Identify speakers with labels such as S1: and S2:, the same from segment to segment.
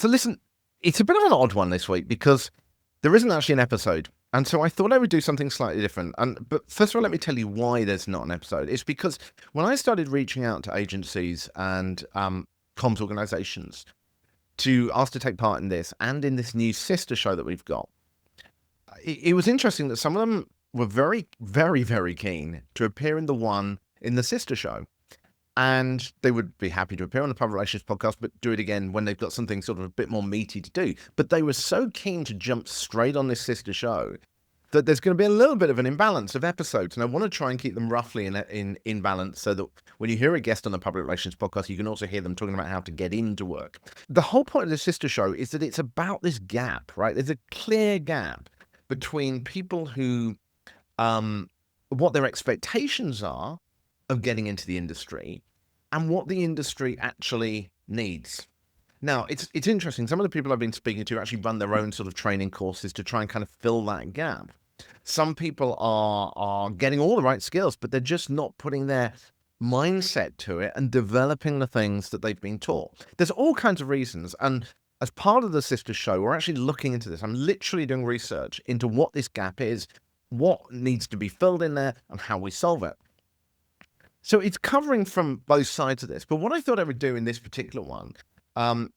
S1: So listen, it's a bit of an odd one this week because there isn't actually an episode. And so I thought I would do something slightly different. But first of all, let me tell you why there's not an episode. It's because when I started reaching out to agencies and comms organizations to ask to take part in this and in this new sister show that we've got, it was interesting that some of them were very, very, very keen to appear in the sister show. And they would be happy to appear on the Public Relations podcast, but do it again when they've got something sort of a bit more meaty to do. But they were so keen to jump straight on this sister show that there's going to be a little bit of an imbalance of episodes. And I want to try and keep them roughly in balance so that when you hear a guest on the Public Relations podcast, you can also hear them talking about how to get into work. The whole point of the sister show is that it's about this gap, right? There's a clear gap between people who, what their expectations are of getting into the industry and what the industry actually needs. Now, it's interesting. Some of the people I've been speaking to actually run their own sort of training courses to try and kind of fill that gap. Some people are getting all the right skills, but they're just not putting their mindset to it and developing the things that they've been taught. There's all kinds of reasons. And as part of the sister show, we're actually looking into this. I'm literally doing research into what this gap is, what needs to be filled in there, and how we solve it. So it's covering from both sides of this. But what I thought I would do in this particular one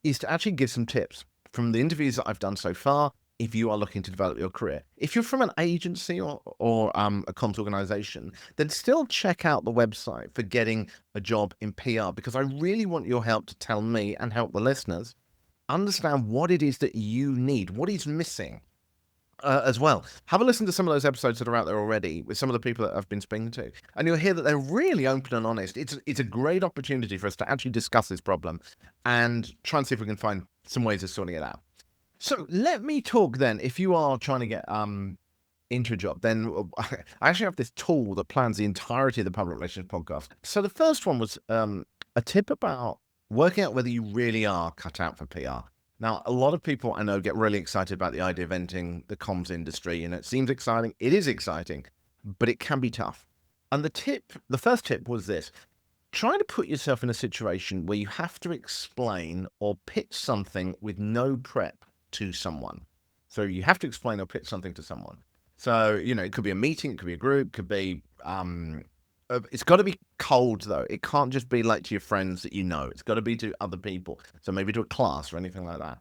S1: is to actually give some tips from the interviews that I've done so far if you are looking to develop your career. If you're from an agency or a comms organization, then still check out the website for getting a job in PR, because I really want your help to tell me and help the listeners understand what it is that you need, what is missing. As well, have a listen to some of those episodes that are out there already with some of the people that I've been speaking to, and you'll hear that they're really open and honest. It's a great opportunity for us to actually discuss this problem and try and see if we can find some ways of sorting it out. So let me talk then. If you are trying to get into a job, then I actually have this tool that plans the entirety of the Public Relations podcast. So the first one was a tip about working out whether you really are cut out for PR. Now, a lot of people I know get really excited about the idea of entering the comms industry, and it seems exciting. It is exciting, but it can be tough. And the first tip was this: try to put yourself in a situation where you have to explain or pitch something with no prep to someone. So you have to explain or pitch something to someone. So, it could be a meeting, it could be a group, it could be, it's got to be cold though. It can't just be like to your friends that you know. It's got to be to other people. So maybe to a class or anything like that.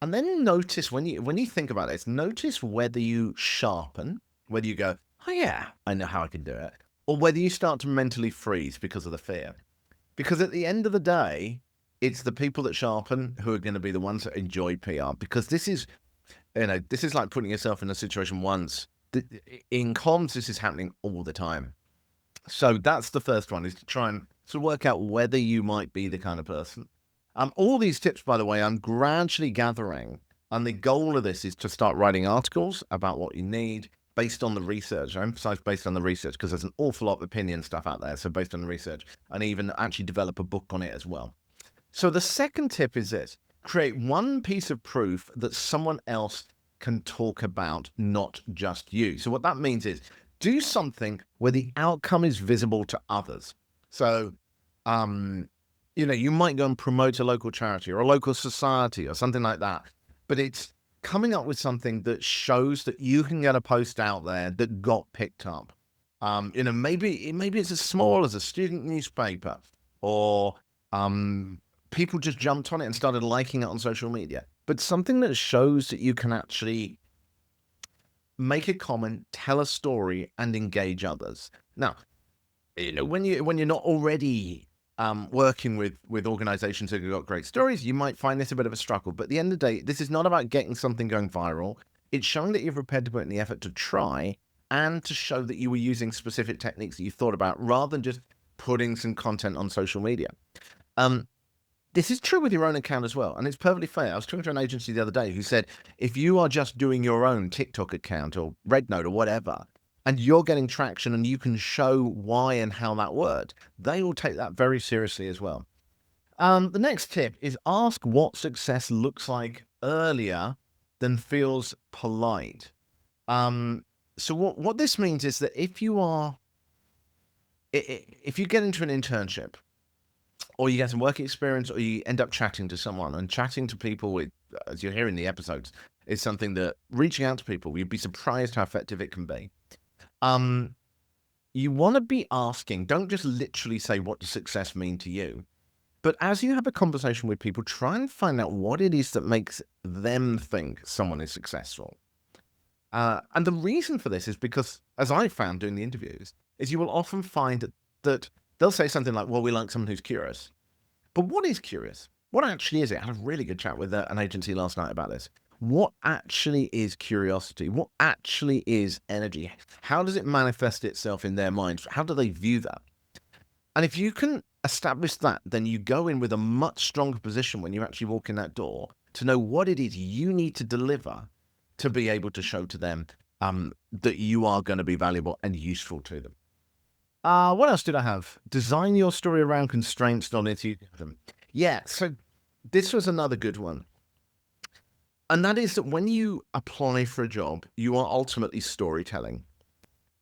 S1: And then notice when you think about this, notice whether you sharpen, whether you go, oh yeah, I know how I can do it, or whether you start to mentally freeze because of the fear. Because at the end of the day, it's the people that sharpen who are going to be the ones that enjoy PR. Because this is like putting yourself in a situation once. In comms, this is happening all the time. So that's the first one, is to try and sort of work out whether you might be the kind of person. All these tips, by the way, I'm gradually gathering. And the goal of this is to start writing articles about what you need based on the research. I emphasize based on the research because there's an awful lot of opinion stuff out there. So based on the research, and even actually develop a book on it as well. So the second tip is this: create one piece of proof that someone else can talk about, not just you. So what that means is do something where the outcome is visible to others. So, you might go and promote a local charity or a local society or something like that, but it's coming up with something that shows that you can get a post out there that got picked up. Maybe it's as small as a student newspaper, or people just jumped on it and started liking it on social media, but something that shows that you can actually make a comment, tell a story, and engage others. Now, when you're not already working with organizations that have got great stories, you might find this a bit of a struggle. But at the end of the day, this is not about getting something going viral. It's showing that you're prepared to put in the effort to try and to show that you were using specific techniques that you thought about rather than just putting some content on social media. This is true with your own account as well, and it's perfectly fair. I was talking to an agency the other day who said, if you are just doing your own TikTok account or Rednote or whatever, and you're getting traction and you can show why and how that worked, they will take that very seriously as well. The next tip is ask what success looks like earlier than feels polite. So what this means is that if you get into an internship, or you get some work experience, or you end up chatting to someone. And chatting to people, as you're hearing the episodes, is something that reaching out to people, you'd be surprised how effective it can be. Um, you want to be asking, don't just literally say, what does success mean to you? But as you have a conversation with people, try and find out what it is that makes them think someone is successful. And the reason for this is because, as I found doing the interviews, is you will often find that they'll say something like, well, we like someone who's curious. But what is curious? What actually is it? I had a really good chat with an agency last night about this. What actually is curiosity? What actually is energy? How does it manifest itself in their minds? How do they view that? And if you can establish that, then you go in with a much stronger position when you actually walk in that door to know what it is you need to deliver to be able to show to them that you are going to be valuable and useful to them. What else did I have? Design your story around constraints, not enthusiasm. Yeah, so this was another good one. And that is that when you apply for a job, you are ultimately storytelling.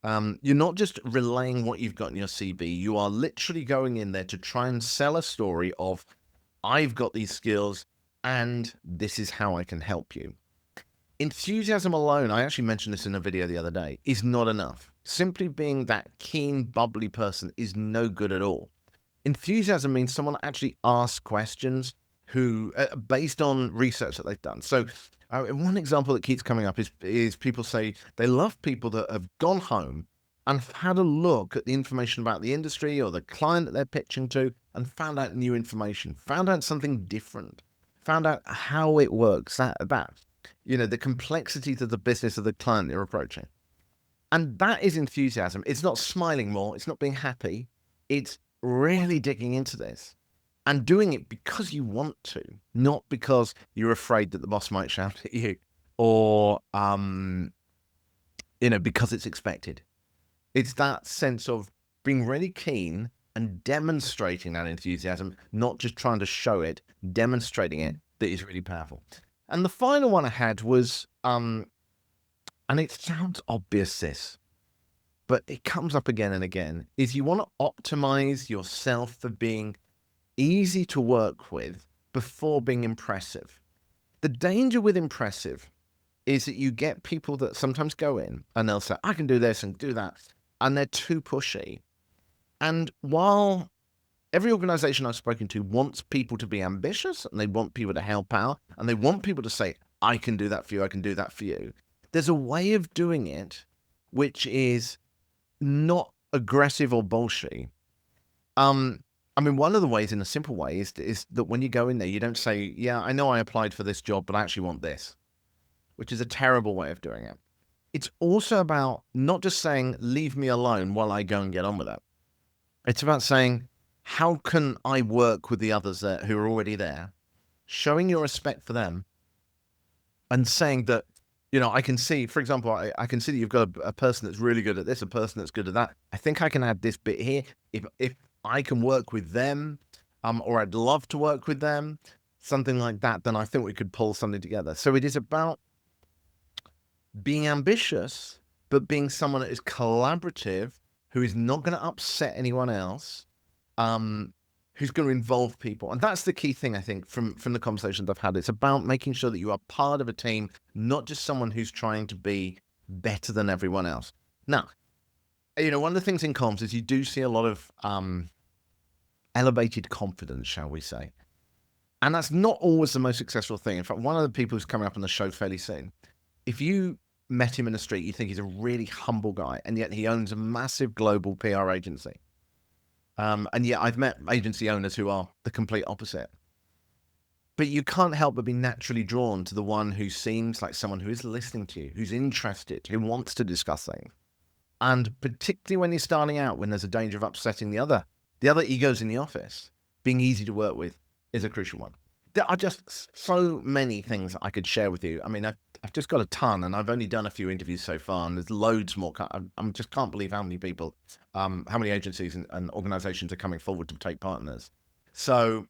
S1: You're not just relaying what you've got in your CV. You are literally going in there to try and sell a story of, I've got these skills and this is how I can help you. Enthusiasm alone, I actually mentioned this in a video the other day, is not enough. Simply being that keen, bubbly person is no good at all. Enthusiasm means someone actually asks questions who, based on research that they've done. So one example that keeps coming up is people say they love people that have gone home and had a look at the information about the industry or the client that they're pitching to and found out new information, found out something different, found out how it works, that the complexities of the business of the client you're approaching. And that is enthusiasm. It's not smiling more. It's not being happy. It's really digging into this and doing it because you want to, not because you're afraid that the boss might shout at you or, because it's expected. It's that sense of being really keen and demonstrating that enthusiasm, not just trying to show it, demonstrating it, that is really powerful. And the final one I had was, and it sounds obvious, but it comes up again and again, is you want to optimize yourself for being easy to work with before being impressive. The danger with impressive is that you get people that sometimes go in and they'll say, I can do this and do that, and they're too pushy. And while every organization I've spoken to wants people to be ambitious and they want people to help out and they want people to say, I can do that for you, I can do that for you, there's a way of doing it which is not aggressive or bullshit. One of the ways, in a simple way, is that when you go in there, you don't say, yeah, I know I applied for this job, but I actually want this, which is a terrible way of doing it. It's also about not just saying, leave me alone while I go and get on with it. It's about saying, how can I work with the others who are already there, showing your respect for them and saying that, I can see, for example, I can see that you've got a person that's really good at this, a person that's good at that. I think I can add this bit here. If I can work with them, or I'd love to work with them, something like that, then I think we could pull something together. So it is about being ambitious, but being someone that is collaborative, who is not going to upset anyone else, who's going to involve people. And that's the key thing, I think, from the conversations I've had. It's about making sure that you are part of a team, not just someone who's trying to be better than everyone else. Now, one of the things in comms is you do see a lot of elevated confidence, shall we say. And that's not always the most successful thing. In fact, one of the people who's coming up on the show fairly soon, if you met him in the street, you think he's a really humble guy, and yet he owns a massive global PR agency. And yet I've met agency owners who are the complete opposite. But you can't help but be naturally drawn to the one who seems like someone who is listening to you, who's interested, who wants to discuss things. And particularly when you're starting out, when there's a danger of upsetting the other egos in the office, being easy to work with is a crucial one. There are just so many things I could share with you. I've just got a ton, and I've only done a few interviews so far, and there's loads more. I just can't believe how many people, how many agencies and organizations are coming forward to take part in this. So,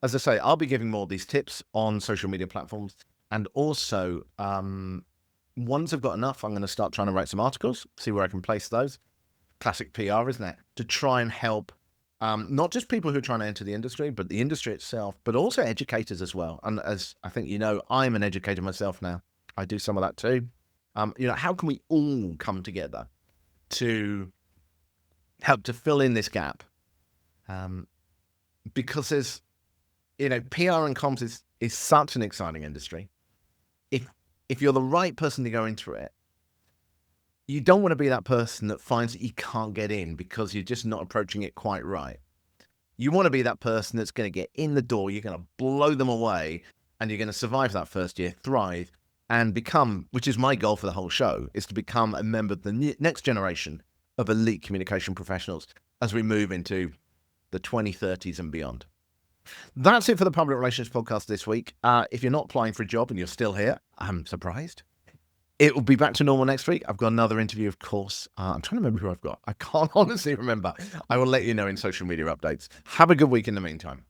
S1: as I say, I'll be giving more of these tips on social media platforms, and also, once I've got enough, I'm going to start trying to write some articles, see where I can place those. Classic PR, isn't it? To try and help Not just people who are trying to enter the industry, but the industry itself, but also educators as well. And as I think you know, I'm an educator myself now. I do some of that too. How can we all come together to help to fill in this gap? Because there's, PR and comms is such an exciting industry. If you're the right person to go into it, you don't want to be that person that finds that you can't get in because you're just not approaching it quite right. You want to be that person that's going to get in the door, you're going to blow them away, and you're going to survive that first year, thrive, and become, which is my goal for the whole show, is to become a member of the next generation of elite communication professionals as we move into the 2030s and beyond. That's it for the Public Relations Podcast this week. If you're not applying for a job and you're still here, I'm surprised. It will be back to normal next week. I've got another interview, of course. I'm trying to remember who I've got. I can't honestly remember. I will let you know in social media updates. Have a good week in the meantime.